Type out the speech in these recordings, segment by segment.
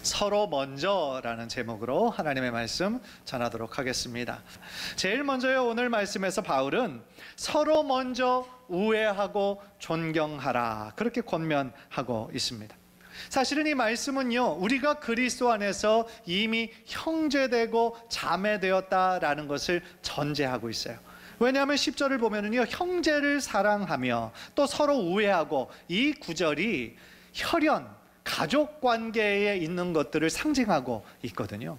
서로 먼저라는 제목으로 하나님의 말씀 전하도록 하겠습니다. 제일 먼저요, 오늘 말씀에서 바울은 서로 먼저 우애하고 존경하라, 그렇게 권면하고 있습니다. 사실은 이 말씀은요, 우리가 그리스도 안에서 이미 형제되고 자매되었다라는 것을 전제하고 있어요. 왜냐하면 10절을 보면은요, 형제를 사랑하며 또 서로 우애하고, 이 구절이 혈연, 가족 관계에 있는 것들을 상징하고 있거든요.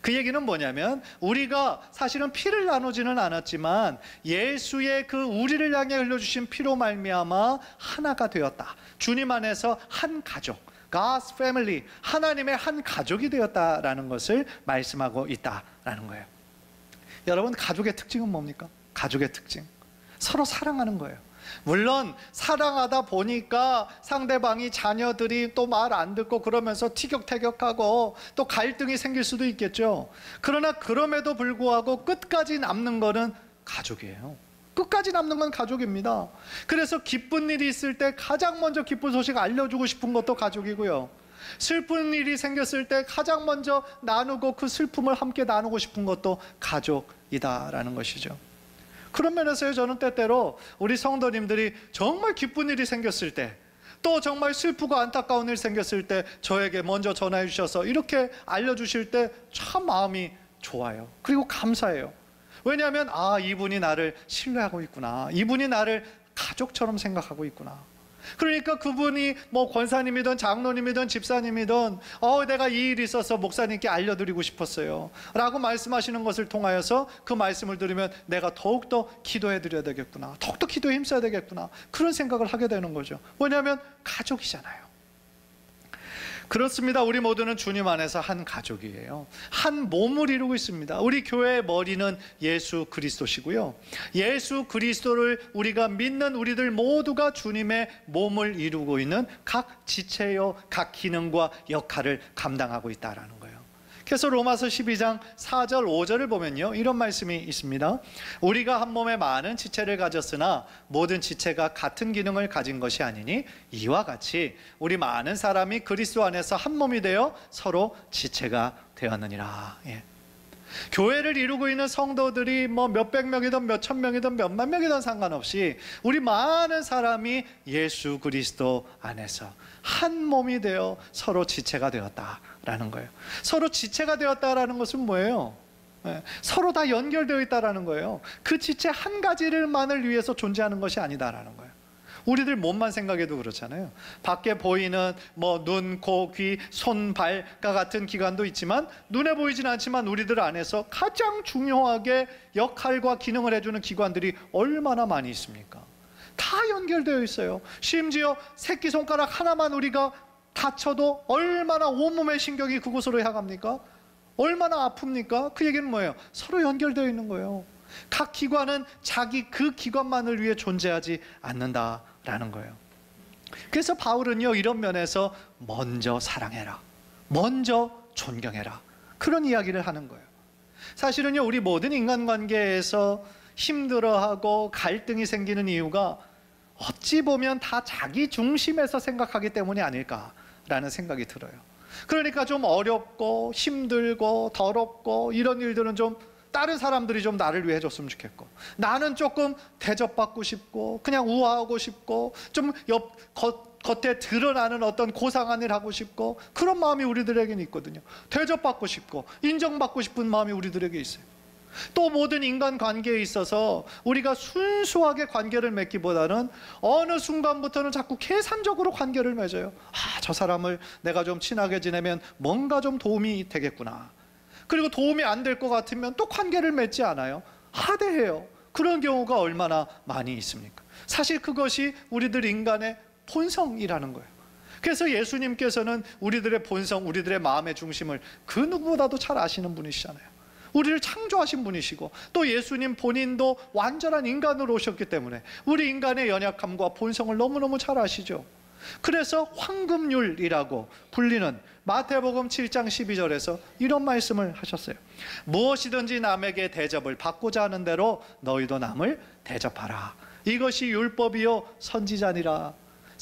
그 얘기는 뭐냐면, 우리가 사실은 피를 나누지는 않았지만 예수의 그 우리를 향해 흘려주신 피로 말미암아 하나가 되었다. 주님 안에서 한 가족, God's family, 하나님의 한 가족이 되었다라는 것을 말씀하고 있다라는 거예요. 여러분, 가족의 특징은 뭡니까? 가족의 특징, 서로 사랑하는 거예요. 물론 사랑하다 보니까 상대방이, 자녀들이 또 말 안 듣고 그러면서 티격태격하고 또 갈등이 생길 수도 있겠죠. 그러나 그럼에도 불구하고 끝까지 남는 거는 가족이에요. 끝까지 남는 건 가족입니다. 그래서 기쁜 일이 있을 때 가장 먼저 기쁜 소식 알려주고 싶은 것도 가족이고요, 슬픈 일이 생겼을 때 가장 먼저 나누고 그 슬픔을 함께 나누고 싶은 것도 가족이다라는 것이죠. 그런 면에서요, 저는 때때로 우리 성도님들이 정말 기쁜 일이 생겼을 때, 또 정말 슬프고 안타까운 일이 생겼을 때 저에게 먼저 전화해 주셔서 이렇게 알려주실 때 참 마음이 좋아요. 그리고 감사해요. 왜냐하면 이분이 나를 신뢰하고 있구나, 이분이 나를 가족처럼 생각하고 있구나. 그러니까 그분이 뭐 권사님이든 장로님이든 집사님이든 내가 이 일이 있어서 목사님께 알려드리고 싶었어요 라고 말씀하시는 것을 통하여서 그 말씀을 들으면 내가 더욱더 기도해 드려야 되겠구나, 더욱더 기도에 힘써야 되겠구나, 그런 생각을 하게 되는 거죠. 왜냐하면 가족이잖아요. 그렇습니다. 우리 모두는 주님 안에서 한 가족이에요. 한 몸을 이루고 있습니다. 우리 교회의 머리는 예수 그리스도시고요, 예수 그리스도를 우리가 믿는 우리들 모두가 주님의 몸을 이루고 있는 각 지체요, 각 기능과 역할을 감당하고 있다는 거예요. 그래서 로마서 12장 4절 5절을 보면요, 이런 말씀이 있습니다. 우리가 한 몸에 많은 지체를 가졌으나 모든 지체가 같은 기능을 가진 것이 아니니 이와 같이 우리 많은 사람이 그리스도 안에서 한 몸이 되어 서로 지체가 되었느니라. 교회를 이루고 있는 성도들이 뭐 몇백 명이든 몇천 명이든 몇만 명이든 상관없이 우리 많은 사람이 예수 그리스도 안에서 한 몸이 되어 서로 지체가 되었다라는 거예요. 서로 지체가 되었다라는 것은 뭐예요? 서로 다 연결되어 있다라는 거예요. 그 지체 한 가지를만을 위해서 존재하는 것이 아니다라는 거예요. 우리들 몸만 생각해도 그렇잖아요. 밖에 보이는 뭐 눈, 코, 귀, 손, 발과 같은 기관도 있지만 눈에 보이진 않지만 우리들 안에서 가장 중요하게 역할과 기능을 해주는 기관들이 얼마나 많이 있습니까? 다 연결되어 있어요. 심지어 새끼손가락 하나만 우리가 다쳐도 얼마나 온몸의 신경이 그곳으로 향합니까? 얼마나 아픕니까? 그 얘기는 뭐예요? 서로 연결되어 있는 거예요. 각 기관은 자기 그 기관만을 위해 존재하지 않는다라는 거예요. 그래서 바울은요, 이런 면에서 먼저 사랑해라, 먼저 존경해라, 그런 이야기를 하는 거예요. 사실은요, 우리 모든 인간관계에서 힘들어하고 갈등이 생기는 이유가 어찌 보면 다 자기 중심에서 생각하기 때문이 아닐까라는 생각이 들어요. 그러니까 좀 어렵고 힘들고 더럽고 이런 일들은 좀 다른 사람들이 좀 나를 위해 해줬으면 좋겠고, 나는 조금 대접받고 싶고 그냥 우아하고 싶고 좀 겉에 드러나는 어떤 고상한 일 하고 싶고, 그런 마음이 우리들에게는 있거든요. 대접받고 싶고 인정받고 싶은 마음이 우리들에게 있어요. 또 모든 인간관계에 있어서 우리가 순수하게 관계를 맺기보다는 어느 순간부터는 자꾸 계산적으로 관계를 맺어요. 저 사람을 내가 좀 친하게 지내면 뭔가 좀 도움이 되겠구나. 그리고 도움이 안 될 것 같으면 또 관계를 맺지 않아요. 하대해요. 그런 경우가 얼마나 많이 있습니까? 사실 그것이 우리들 인간의 본성이라는 거예요. 그래서 예수님께서는 우리들의 본성, 우리들의 마음의 중심을 그 누구보다도 잘 아시는 분이시잖아요. 우리를 창조하신 분이시고, 또 예수님 본인도 완전한 인간으로 오셨기 때문에 우리 인간의 연약함과 본성을 너무너무 잘 아시죠. 그래서 황금률이라고 불리는 마태복음 7장 12절에서 이런 말씀을 하셨어요. 무엇이든지 남에게 대접을 받고자 하는 대로 너희도 남을 대접하라. 이것이 율법이요 선지자니라.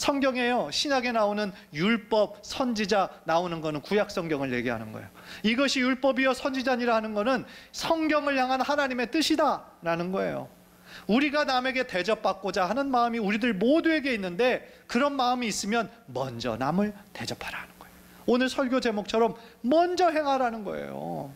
성경에요, 신약에 나오는 율법, 선지자 나오는 거는 구약 성경을 얘기하는 거예요. 이것이 율법이요 선지자니라 하는 거는 성경을 향한 하나님의 뜻이다라는 거예요. 우리가 남에게 대접받고자 하는 마음이 우리들 모두에게 있는데, 그런 마음이 있으면 먼저 남을 대접하라는 거예요. 오늘 설교 제목처럼 먼저 행하라는 거예요.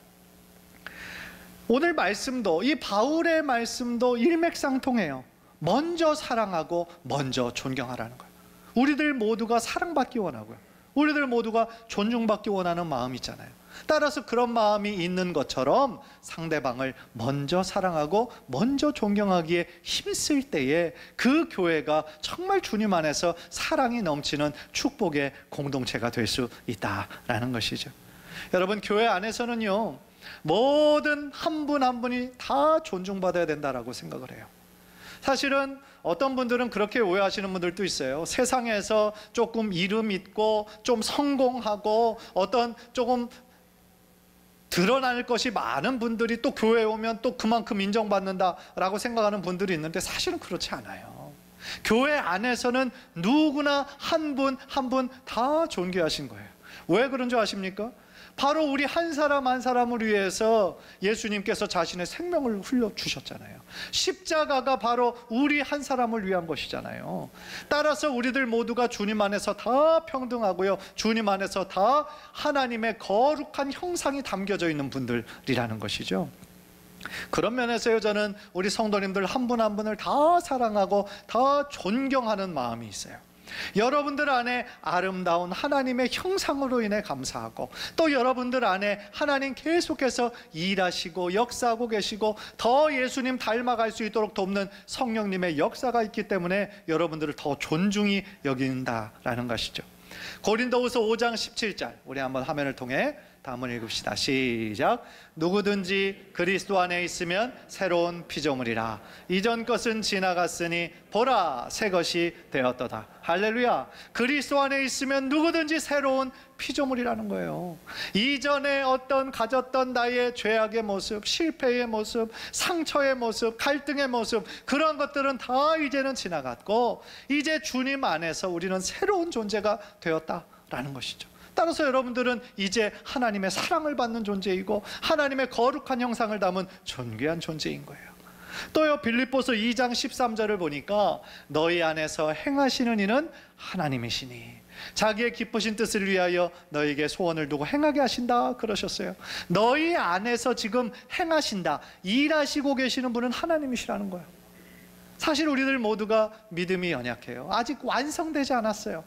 오늘 말씀도, 이 바울의 말씀도 일맥상통해요. 먼저 사랑하고 먼저 존경하라는 거예요. 우리들 모두가 사랑받기 원하고요, 우리들 모두가 존중받기 원하는 마음이 있잖아요. 따라서 그런 마음이 있는 것처럼 상대방을 먼저 사랑하고 먼저 존경하기에 힘쓸 때에 그 교회가 정말 주님 안에서 사랑이 넘치는 축복의 공동체가 될 수 있다라는 것이죠. 여러분, 교회 안에서는요, 모든 한 분 한 분이 다 존중받아야 된다라고 생각을 해요. 사실은 어떤 분들은 그렇게 오해하시는 분들도 있어요. 세상에서 조금 이름 있고 좀 성공하고 어떤 조금 드러날 것이 많은 분들이 또 교회에 오면 또 그만큼 인정받는다라고 생각하는 분들이 있는데, 사실은 그렇지 않아요. 교회 안에서는 누구나 한 분 한 분 다 존귀하신 거예요. 왜 그런 줄 아십니까? 바로 우리 한 사람 한 사람을 위해서 예수님께서 자신의 생명을 흘려주셨잖아요. 십자가가 바로 우리 한 사람을 위한 것이잖아요. 따라서 우리들 모두가 주님 안에서 다 평등하고요, 주님 안에서 다 하나님의 거룩한 형상이 담겨져 있는 분들이라는 것이죠. 그런 면에서요, 저는 우리 성도님들 한 분 한 분을 다 사랑하고 다 존경하는 마음이 있어요. 여러분들 안에 아름다운 하나님의 형상으로 인해 감사하고, 또 여러분들 안에 하나님 계속해서 일하시고 역사하고 계시고 더 예수님 닮아갈 수 있도록 돕는 성령님의 역사가 있기 때문에 여러분들을 더 존중히 여긴다라는 것이죠. 고린도후서 5장 17절, 우리 한번 화면을 통해 다음을 읽읍시다. 시작. 누구든지 그리스도 안에 있으면 새로운 피조물이라. 이전 것은 지나갔으니 보라, 새 것이 되었도다. 할렐루야. 그리스도 안에 있으면 누구든지 새로운 피조물이라는 거예요. 이전에 어떤 가졌던 나의 죄악의 모습, 실패의 모습, 상처의 모습, 갈등의 모습, 그런 것들은 다 이제는 지나갔고, 이제 주님 안에서 우리는 새로운 존재가 되었다라는 것이죠. 따라서 여러분들은 이제 하나님의 사랑을 받는 존재이고 하나님의 거룩한 형상을 담은 존귀한 존재인 거예요. 또요, 빌립보서 2장 13절을 보니까 너희 안에서 행하시는 이는 하나님이시니 자기의 기쁘신 뜻을 위하여 너희에게 소원을 두고 행하게 하신다 그러셨어요. 너희 안에서 지금 행하신다, 일하시고 계시는 분은 하나님이시라는 거예요. 사실 우리들 모두가 믿음이 연약해요. 아직 완성되지 않았어요.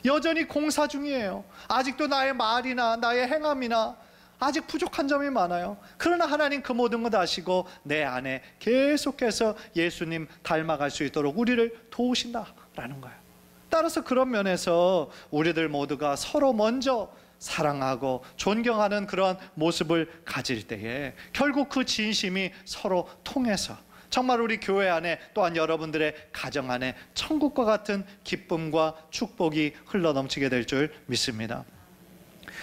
여전히 공사 중이에요. 아직도 나의 말이나 나의 행함이나 아직 부족한 점이 많아요. 그러나 하나님 그 모든 것 아시고 내 안에 계속해서 예수님 닮아갈 수 있도록 우리를 도우신다라는 거예요. 따라서 그런 면에서 우리들 모두가 서로 먼저 사랑하고 존경하는 그런 모습을 가질 때에 결국 그 진심이 서로 통해서 정말 우리 교회 안에, 또한 여러분들의 가정 안에 천국과 같은 기쁨과 축복이 흘러넘치게 될 줄 믿습니다.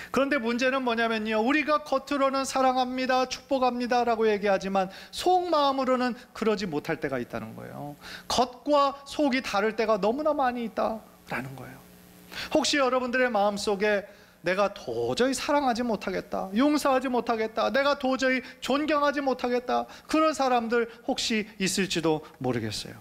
그런데 문제는 뭐냐면요, 우리가 겉으로는 사랑합니다, 축복합니다 라고 얘기하지만 속마음으로는 그러지 못할 때가 있다는 거예요. 겉과 속이 다를 때가 너무나 많이 있다라는 거예요. 혹시 여러분들의 마음속에 내가 도저히 사랑하지 못하겠다, 용서하지 못하겠다, 내가 도저히 존경하지 못하겠다, 그런 사람들 혹시 있을지도 모르겠어요.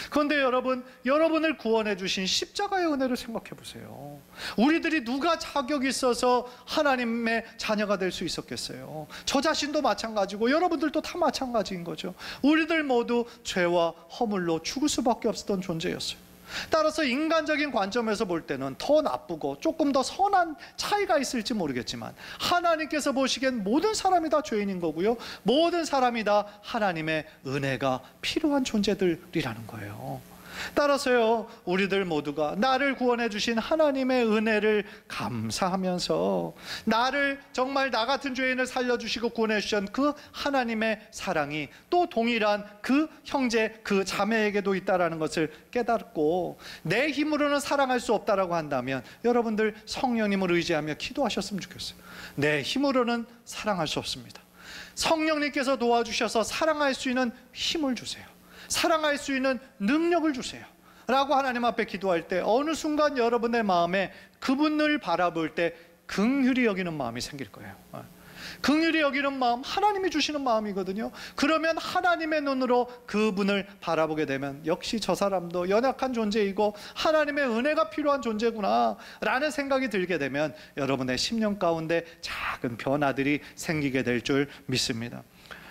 그런데 여러분, 여러분을 구원해 주신 십자가의 은혜를 생각해 보세요. 우리들이 누가 자격이 있어서 하나님의 자녀가 될 수 있었겠어요? 저 자신도 마찬가지고 여러분들도 다 마찬가지인 거죠. 우리들 모두 죄와 허물로 죽을 수밖에 없었던 존재였어요. 따라서 인간적인 관점에서 볼 때는 더 나쁘고 조금 더 선한 차이가 있을지 모르겠지만, 하나님께서 보시기엔 모든 사람이 다 죄인인 거고요, 모든 사람이 다 하나님의 은혜가 필요한 존재들이라는 거예요. 따라서요, 우리들 모두가 나를 구원해 주신 하나님의 은혜를 감사하면서 나를 정말 나 같은 죄인을 살려주시고 구원해 주신 그 하나님의 사랑이 또 동일한 그 형제, 그 자매에게도 있다는 것을 깨닫고 내 힘으로는 사랑할 수 없다라고 한다면 여러분들 성령님을 의지하며 기도하셨으면 좋겠어요. 내 힘으로는 사랑할 수 없습니다. 성령님께서 도와주셔서 사랑할 수 있는 힘을 주세요. 사랑할 수 있는 능력을 주세요. 라고 하나님 앞에 기도할 때 어느 순간 여러분의 마음에 그분을 바라볼 때 긍휼히 여기는 마음이 생길 거예요. 긍휼히 여기는 마음, 하나님이 주시는 마음이거든요. 그러면 하나님의 눈으로 그분을 바라보게 되면 역시 저 사람도 연약한 존재이고 하나님의 은혜가 필요한 존재구나 라는 생각이 들게 되면 여러분의 심령 가운데 작은 변화들이 생기게 될 줄 믿습니다.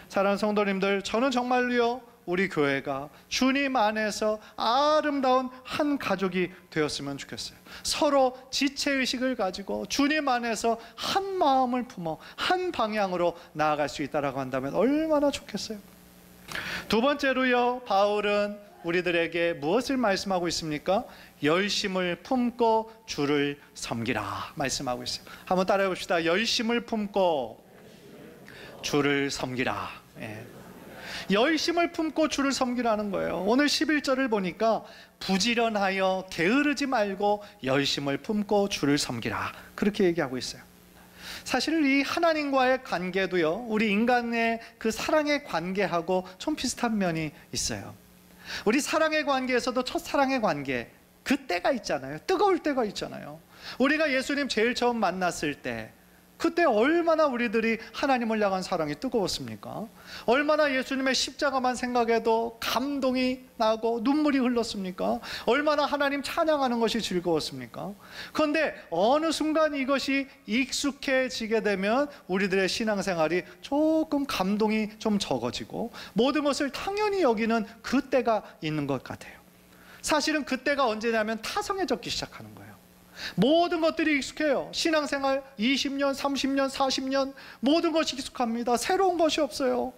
사랑하는 성도님들, 저는 정말로요, 우리 교회가 주님 안에서 아름다운 한 가족이 되었으면 좋겠어요. 서로 지체의식을 가지고 주님 안에서 한 마음을 품어 한 방향으로 나아갈 수 있다라고 한다면 얼마나 좋겠어요. 두 번째로요, 바울은 우리들에게 무엇을 말씀하고 있습니까? 열심을 품고 주를 섬기라 말씀하고 있어요. 한번 따라해 봅시다. 열심을 품고 주를 섬기라. 열심을 품고 주를 섬기라는 거예요. 오늘 11절을 보니까 부지런하여 게으르지 말고 열심을 품고 주를 섬기라, 그렇게 얘기하고 있어요. 사실 이 하나님과의 관계도요, 우리 인간의 그 사랑의 관계하고 좀 비슷한 면이 있어요. 우리 사랑의 관계에서도 첫사랑의 관계, 그 때가 있잖아요. 뜨거울 때가 있잖아요. 우리가 예수님 제일 처음 만났을 때, 그때 얼마나 우리들이 하나님을 향한 사랑이 뜨거웠습니까? 얼마나 예수님의 십자가만 생각해도 감동이 나고 눈물이 흘렀습니까? 얼마나 하나님 찬양하는 것이 즐거웠습니까? 그런데 어느 순간 이것이 익숙해지게 되면 우리들의 신앙생활이 조금 감동이 좀 적어지고 모든 것을 당연히 여기는 그때가 있는 것 같아요. 사실은 그때가 언제냐면 타성해졌기 시작하는 거예요. 모든 것들이 익숙해요. 신앙생활 20년, 30년, 40년 모든 것이 익숙합니다. 새로운 것이 없어요.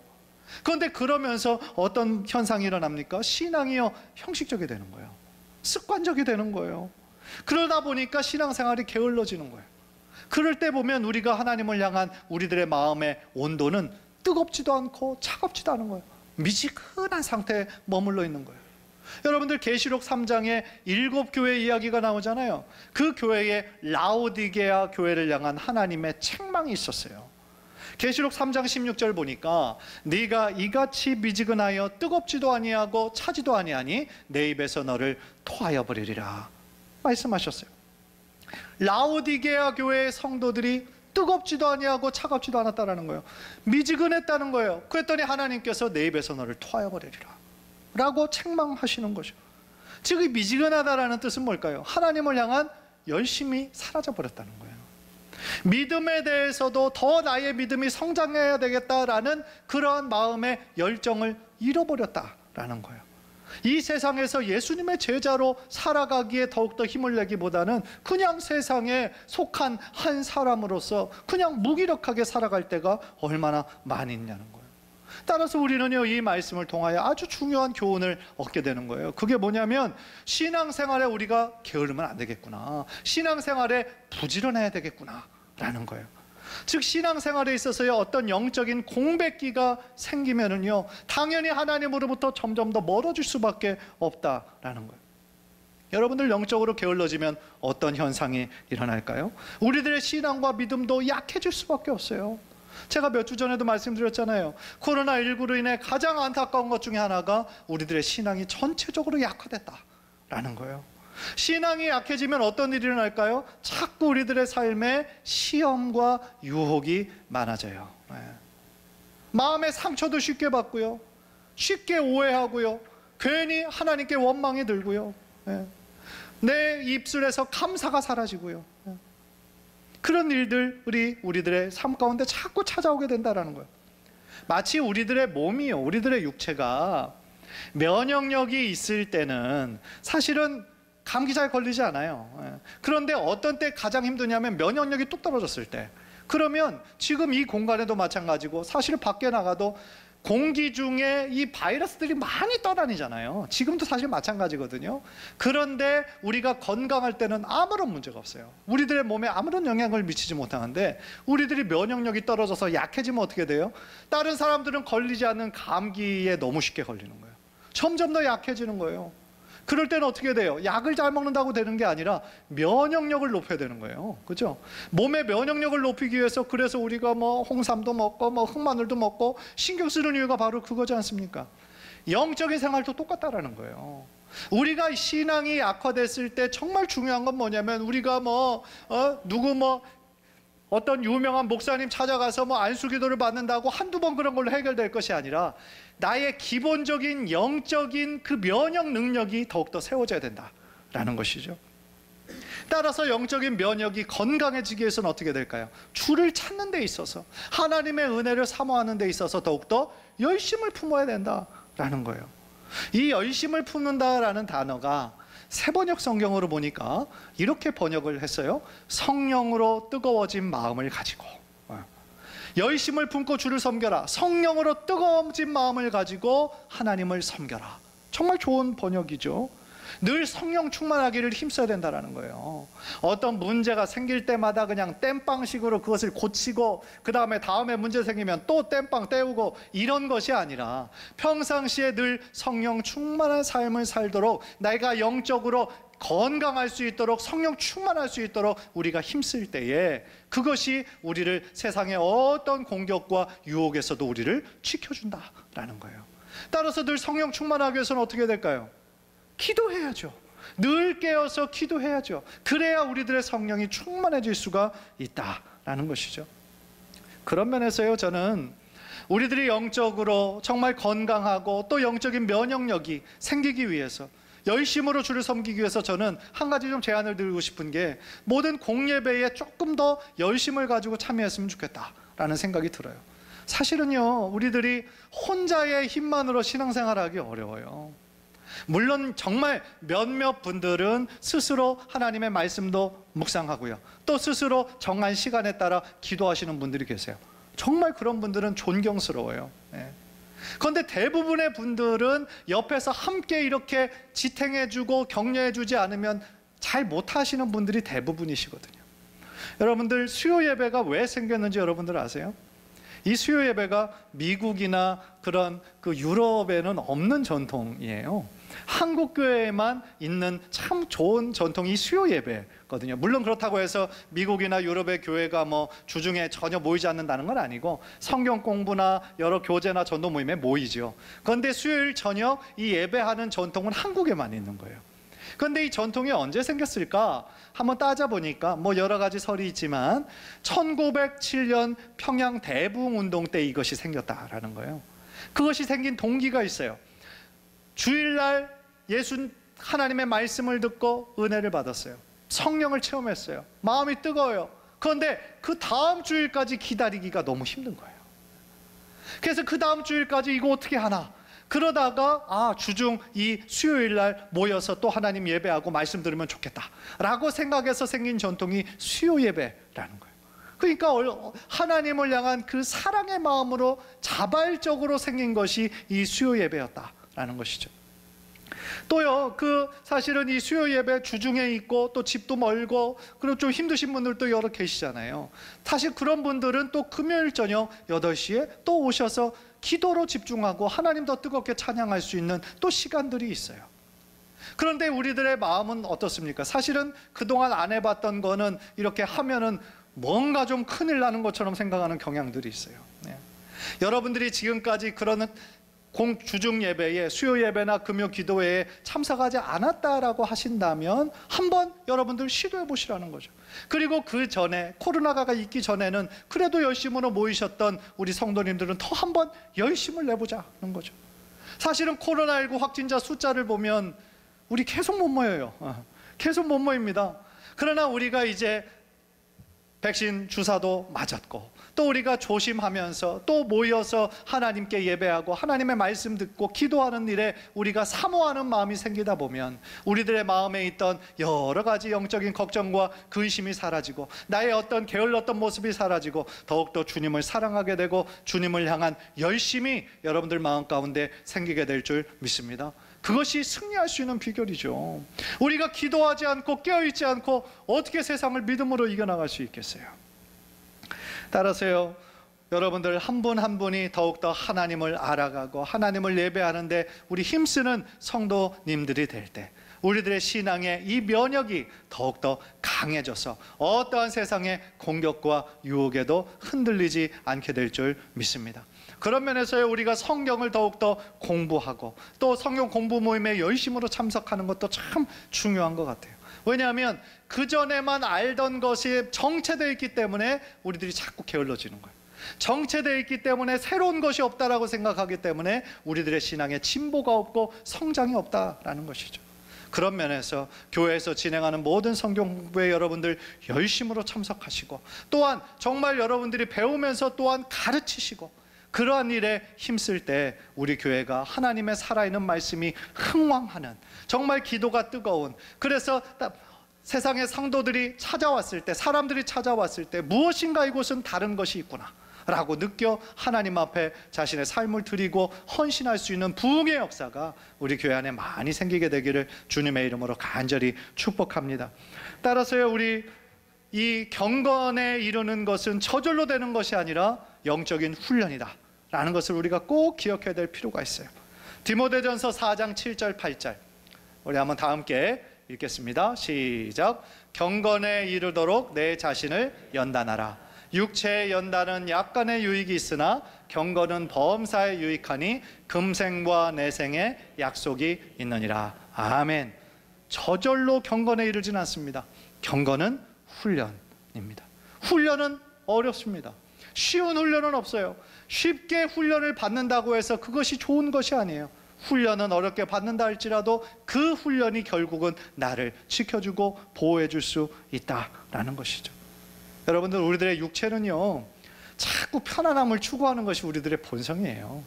그런데 그러면서 어떤 현상이 일어납니까? 신앙이요, 형식적이 되는 거예요. 습관적이 되는 거예요. 그러다 보니까 신앙생활이 게을러지는 거예요. 그럴 때 보면 우리가 하나님을 향한 우리들의 마음의 온도는 뜨겁지도 않고 차갑지도 않은 거예요. 미지근한 상태에 머물러 있는 거예요. 여러분들 계시록 3장에 7교회 이야기가 나오잖아요. 그 교회에 라오디게아 교회를 향한 하나님의 책망이 있었어요. 계시록 3장 16절 보니까 네가 이같이 미지근하여 뜨겁지도 아니하고 차지도 아니하니 내 입에서 너를 토하여 버리리라 말씀하셨어요. 라오디게아 교회의 성도들이 뜨겁지도 아니하고 차갑지도 않았다는 거예요. 미지근했다는 거예요. 그랬더니 하나님께서 내 입에서 너를 토하여 버리리라 라고 책망하시는 거죠. 즉 이 미지근하다라는 뜻은 뭘까요? 하나님을 향한 열심이 사라져버렸다는 거예요. 믿음에 대해서도 더 나의 믿음이 성장해야 되겠다라는 그러한 마음의 열정을 잃어버렸다라는 거예요. 이 세상에서 예수님의 제자로 살아가기에 더욱더 힘을 내기보다는 그냥 세상에 속한 한 사람으로서 그냥 무기력하게 살아갈 때가 얼마나 많이 있냐는 거예요. 따라서 우리는요, 이 말씀을 통하여 아주 중요한 교훈을 얻게 되는 거예요. 그게 뭐냐면 신앙생활에 우리가 게으르면 안 되겠구나, 신앙생활에 부지런해야 되겠구나 라는 거예요. 즉 신앙생활에 있어서요, 어떤 영적인 공백기가 생기면은요, 당연히 하나님으로부터 점점 더 멀어질 수밖에 없다라는 거예요. 여러분들 영적으로 게을러지면 어떤 현상이 일어날까요? 우리들의 신앙과 믿음도 약해질 수밖에 없어요. 제가 몇 주 전에도 말씀드렸잖아요. 코로나19로 인해 가장 안타까운 것 중에 하나가 우리들의 신앙이 전체적으로 약화됐다라는 거예요. 신앙이 약해지면 어떤 일이 일어날까요? 자꾸 우리들의 삶에 시험과 유혹이 많아져요. 마음의 상처도 쉽게 받고요, 쉽게 오해하고요, 괜히 하나님께 원망이 들고요, 내 입술에서 감사가 사라지고요. 그런 일들이 우리들의 삶 가운데 자꾸 찾아오게 된다는 거예요. 마치 우리들의 몸이요, 우리들의 육체가 면역력이 있을 때는 사실은 감기 잘 걸리지 않아요. 그런데 어떤 때 가장 힘드냐면 면역력이 뚝 떨어졌을 때. 그러면 지금 이 공간에도 마찬가지고 사실 밖에 나가도 공기 중에 이 바이러스들이 많이 떠다니잖아요. 지금도 사실 마찬가지거든요. 그런데 우리가 건강할 때는 아무런 문제가 없어요. 우리들의 몸에 아무런 영향을 미치지 못하는데 우리들이 면역력이 떨어져서 약해지면 어떻게 돼요? 다른 사람들은 걸리지 않는 감기에 너무 쉽게 걸리는 거예요. 점점 더 약해지는 거예요. 그럴 때는 어떻게 돼요? 약을 잘 먹는다고 되는 게 아니라 면역력을 높여야 되는 거예요. 그죠? 몸의 면역력을 높이기 위해서 그래서 우리가 뭐 홍삼도 먹고 뭐 흑마늘도 먹고 신경 쓰는 이유가 바로 그거지 않습니까? 영적인 생활도 똑같다라는 거예요. 우리가 신앙이 악화됐을 때 정말 중요한 건 뭐냐면, 우리가 어떤 유명한 목사님 찾아가서 안수기도를 받는다고 한두 번 그런 걸로 해결될 것이 아니라, 나의 기본적인 영적인 그 면역 능력이 더욱더 세워져야 된다라는 것이죠. 따라서 영적인 면역이 건강해지기 위해서는 어떻게 될까요? 주를 찾는 데 있어서, 하나님의 은혜를 사모하는 데 있어서 더욱더 열심을 품어야 된다라는 거예요. 이 열심을 품는다라는 단어가 세번역 성경으로 보니까 이렇게 번역을 했어요. 성령으로 뜨거워진 마음을 가지고. 열심을 품고 주를 섬겨라. 성령으로 뜨거워진 마음을 가지고 하나님을 섬겨라. 정말 좋은 번역이죠. 늘 성령 충만하기를 힘써야 된다는 거예요. 어떤 문제가 생길 때마다 그냥 땜빵식으로 그것을 고치고 그 다음에 문제 생기면 또 땜빵 때우고 이런 것이 아니라, 평상시에 늘 성령 충만한 삶을 살도록, 내가 영적으로 건강할 수 있도록, 성령 충만할 수 있도록 우리가 힘쓸 때에, 그것이 우리를 세상의 어떤 공격과 유혹에서도 우리를 지켜준다라는 거예요. 따라서 늘 성령 충만하기 위해서는 어떻게 될까요? 기도해야죠. 늘 깨어서 기도해야죠. 그래야 우리들의 성령이 충만해질 수가 있다라는 것이죠. 그런 면에서요, 저는 우리들이 영적으로 정말 건강하고 또 영적인 면역력이 생기기 위해서, 열심으로 주를 섬기기 위해서 저는 한 가지 좀 제안을 드리고 싶은 게, 모든 공예배에 조금 더 열심을 가지고 참여했으면 좋겠다라는 생각이 들어요. 사실은요, 우리들이 혼자의 힘만으로 신앙생활하기 어려워요. 물론 정말 몇몇 분들은 스스로 하나님의 말씀도 묵상하고요, 또 스스로 정한 시간에 따라 기도하시는 분들이 계세요. 정말 그런 분들은 존경스러워요. 그런데 대부분의 분들은 옆에서 함께 이렇게 지탱해주고 격려해주지 않으면 잘 못하시는 분들이 대부분이시거든요. 여러분들, 수요 예배가 왜 생겼는지 여러분들 아세요? 이 수요 예배가 미국이나 그런 그 유럽에는 없는 전통이에요. 한국 교회에만 있는 참 좋은 전통이 수요 예배거든요. 물론 그렇다고 해서 미국이나 유럽의 교회가 주중에 전혀 모이지 않는다는 건 아니고, 성경 공부나 여러 교제나 전도 모임에 모이죠. 그런데 수요일 저녁 이 예배하는 전통은 한국에만 있는 거예요. 그런데 이 전통이 언제 생겼을까? 한번 따져보니까 여러 가지 설이 있지만 1907년 평양 대부흥운동 때 이것이 생겼다라는 거예요. 그것이 생긴 동기가 있어요. 주일날 하나님의 말씀을 듣고 은혜를 받았어요. 성령을 체험했어요. 마음이 뜨거워요. 그런데 그 다음 주일까지 기다리기가 너무 힘든 거예요. 그래서 그 다음 주일까지 이거 어떻게 하나? 그러다가 주중 이 수요일날 모여서 또 하나님 예배하고 말씀 들으면 좋겠다라고 생각해서 생긴 전통이 수요 예배라는 거예요. 그러니까 하나님을 향한 그 사랑의 마음으로 자발적으로 생긴 것이 이 수요 예배였다라는 것이죠. 또요, 사실은 이 수요 예배 주중에 있고 또 집도 멀고 그리고 좀 힘드신 분들도 여러 계시잖아요. 사실 그런 분들은 또 금요일 저녁 8시에 또 오셔서 기도로 집중하고 하나님 더 뜨겁게 찬양할 수 있는 또 시간들이 있어요. 그런데 우리들의 마음은 어떻습니까? 사실은 그동안 안 해봤던 거는 이렇게 하면은 뭔가 좀 큰일 나는 것처럼 생각하는 경향들이 있어요. 여러분들이 지금까지 그런 주중 예배에, 수요 예배나 금요 기도회에 참석하지 않았다라고 하신다면 한번 여러분들 시도해 보시라는 거죠. 그리고 그 전에, 코로나가 있기 전에는 그래도 열심으로 모이셨던 우리 성도님들은 더 한번 열심을 내보자는 거죠. 사실은 코로나19 확진자 숫자를 보면 우리 계속 못 모여요. 계속 못 모입니다. 그러나 우리가 이제 백신 주사도 맞았고, 또 우리가 조심하면서 또 모여서 하나님께 예배하고 하나님의 말씀 듣고 기도하는 일에 우리가 사모하는 마음이 생기다 보면 우리들의 마음에 있던 여러 가지 영적인 걱정과 근심이 사라지고, 나의 어떤 게을렀던 모습이 사라지고, 더욱더 주님을 사랑하게 되고 주님을 향한 열심이 여러분들 마음 가운데 생기게 될 줄 믿습니다. 그것이 승리할 수 있는 비결이죠. 우리가 기도하지 않고 깨어있지 않고 어떻게 세상을 믿음으로 이겨나갈 수 있겠어요? 따라서요, 여러분들 한 분 한 분이 더욱더 하나님을 알아가고 하나님을 예배하는데 우리 힘쓰는 성도님들이 될 때, 우리들의 신앙의 이 면역이 더욱더 강해져서 어떠한 세상의 공격과 유혹에도 흔들리지 않게 될 줄 믿습니다. 그런 면에서 우리가 성경을 더욱더 공부하고 또 성경 공부 모임에 열심으로 참석하는 것도 참 중요한 것 같아요. 왜냐하면 그전에만 알던 것이 정체되어 있기 때문에 우리들이 자꾸 게을러지는 거예요. 정체되어 있기 때문에 새로운 것이 없다라고 생각하기 때문에 우리들의 신앙에 진보가 없고 성장이 없다라는 것이죠. 그런 면에서 교회에서 진행하는 모든 성경 공부에 여러분들 열심으로 참석하시고, 또한 정말 여러분들이 배우면서 또한 가르치시고, 그러한 일에 힘쓸 때 우리 교회가 하나님의 살아있는 말씀이 흥왕하는, 정말 기도가 뜨거운, 그래서 세상의 상도들이 찾아왔을 때, 사람들이 찾아왔을 때 무엇인가 이곳은 다른 것이 있구나 라고 느껴 하나님 앞에 자신의 삶을 드리고 헌신할 수 있는 부흥의 역사가 우리 교회 안에 많이 생기게 되기를 주님의 이름으로 간절히 축복합니다. 따라서요, 우리 이 경건에 이르는 것은 저절로 되는 것이 아니라 영적인 훈련이다 라는 것을 우리가 꼭 기억해야 될 필요가 있어요. 디모데전서 4장 7절 8절 우리 한번 다 함께 읽겠습니다. 시작. 경건에 이르도록 내 자신을 연단하라. 육체의 연단은 약간의 유익이 있으나 경건은 범사에 유익하니 금생과 내생의 약속이 있느니라. 아멘. 저절로 경건에 이르진 않습니다. 경건은 훈련입니다. 훈련은 어렵습니다. 쉬운 훈련은 없어요. 쉽게 훈련을 받는다고 해서 그것이 좋은 것이 아니에요. 훈련은 어렵게 받는다 할지라도 그 훈련이 결국은 나를 지켜주고 보호해 줄 수 있다라는 것이죠. 여러분들, 우리들의 육체는요 자꾸 편안함을 추구하는 것이 우리들의 본성이에요.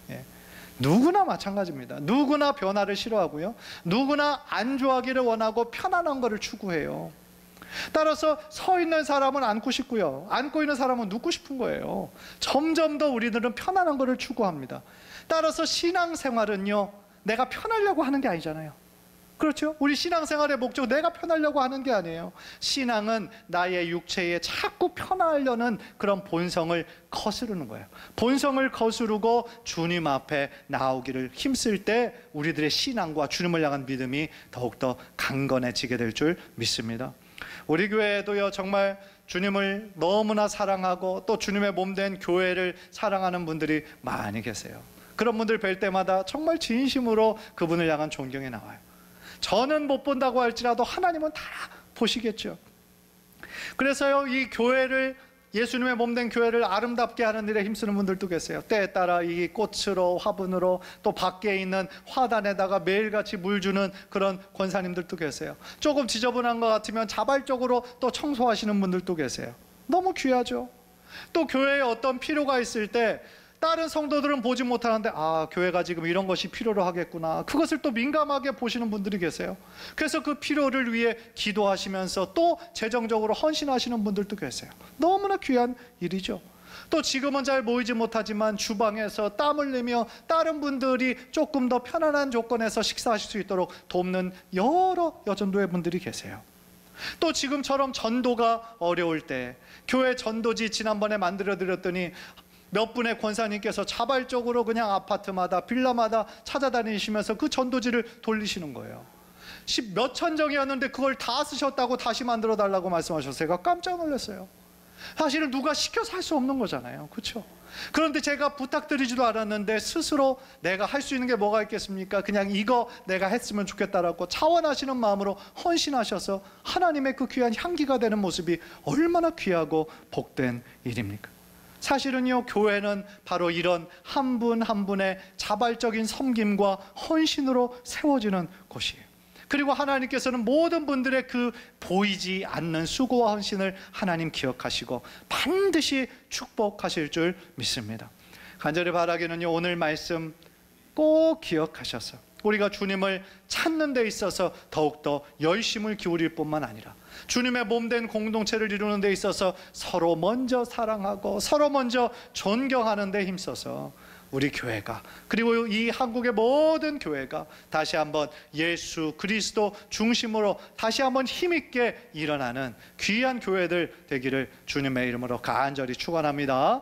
누구나 마찬가지입니다. 누구나 변화를 싫어하고요, 누구나 안주하기를 원하고 편안한 것을 추구해요. 따라서 서 있는 사람은 앉고 싶고요, 앉고 있는 사람은 눕고 싶은 거예요. 점점 더 우리들은 편안한 것을 추구합니다. 따라서 신앙생활은요 내가 편하려고 하는 게 아니잖아요. 그렇죠? 우리 신앙생활의 목적, 내가 편하려고 하는 게 아니에요. 신앙은 나의 육체에 자꾸 편하려는 그런 본성을 거스르는 거예요. 본성을 거스르고 주님 앞에 나오기를 힘쓸 때 우리들의 신앙과 주님을 향한 믿음이 더욱더 강건해지게 될 줄 믿습니다. 우리 교회에도요 정말 주님을 너무나 사랑하고 또 주님의 몸된 교회를 사랑하는 분들이 많이 계세요. 그런 분들 뵐 때마다 정말 진심으로 그분을 향한 존경이 나와요. 저는 못 본다고 할지라도 하나님은 다 보시겠죠. 그래서요 이 교회를, 예수님의 몸된 교회를 아름답게 하는 일에 힘쓰는 분들도 계세요. 때에 따라 이 꽃으로, 화분으로, 또 밖에 있는 화단에다가 매일같이 물 주는 그런 권사님들도 계세요. 조금 지저분한 것 같으면 자발적으로 또 청소하시는 분들도 계세요. 너무 귀하죠. 또 교회에 어떤 필요가 있을 때 다른 성도들은 보지 못하는데, 아, 교회가 지금 이런 것이 필요로 하겠구나, 그것을 또 민감하게 보시는 분들이 계세요. 그래서 그 필요를 위해 기도하시면서 또 재정적으로 헌신하시는 분들도 계세요. 너무나 귀한 일이죠. 또 지금은 잘 모이지 못하지만 주방에서 땀 흘리며 다른 분들이 조금 더 편안한 조건에서 식사하실 수 있도록 돕는 여러 여전도의 분들이 계세요. 또 지금처럼 전도가 어려울 때 교회 전도지 지난번에 만들어 드렸더니 몇 분의 권사님께서 자발적으로 그냥 아파트마다 빌라마다 찾아다니시면서 그 전도지를 돌리시는 거예요. 몇천 정이었는데 그걸 다 쓰셨다고 다시 만들어 달라고 말씀하셔서 제가 깜짝 놀랐어요. 사실은 누가 시켜서 할 수 없는 거잖아요. 그렇죠? 그런데 제가 부탁드리지도 않았는데 스스로 내가 할 수 있는 게 뭐가 있겠습니까? 그냥 이거 내가 했으면 좋겠다라고 차원하시는 마음으로 헌신하셔서 하나님의 그 귀한 향기가 되는 모습이 얼마나 귀하고 복된 일입니까? 사실은요 교회는 바로 이런 한 분 한 분의 자발적인 섬김과 헌신으로 세워지는 곳이에요. 그리고 하나님께서는 모든 분들의 그 보이지 않는 수고와 헌신을 하나님 기억하시고 반드시 축복하실 줄 믿습니다. 간절히 바라기는요 오늘 말씀 꼭 기억하셔서 우리가 주님을 찾는 데 있어서 더욱더 열심을 기울일 뿐만 아니라 주님의 몸된 공동체를 이루는 데 있어서 서로 먼저 사랑하고 서로 먼저 존경하는 데 힘써서 우리 교회가, 그리고 이 한국의 모든 교회가 다시 한번 예수 그리스도 중심으로 다시 한번 힘있게 일어나는 귀한 교회들 되기를 주님의 이름으로 간절히 축원합니다.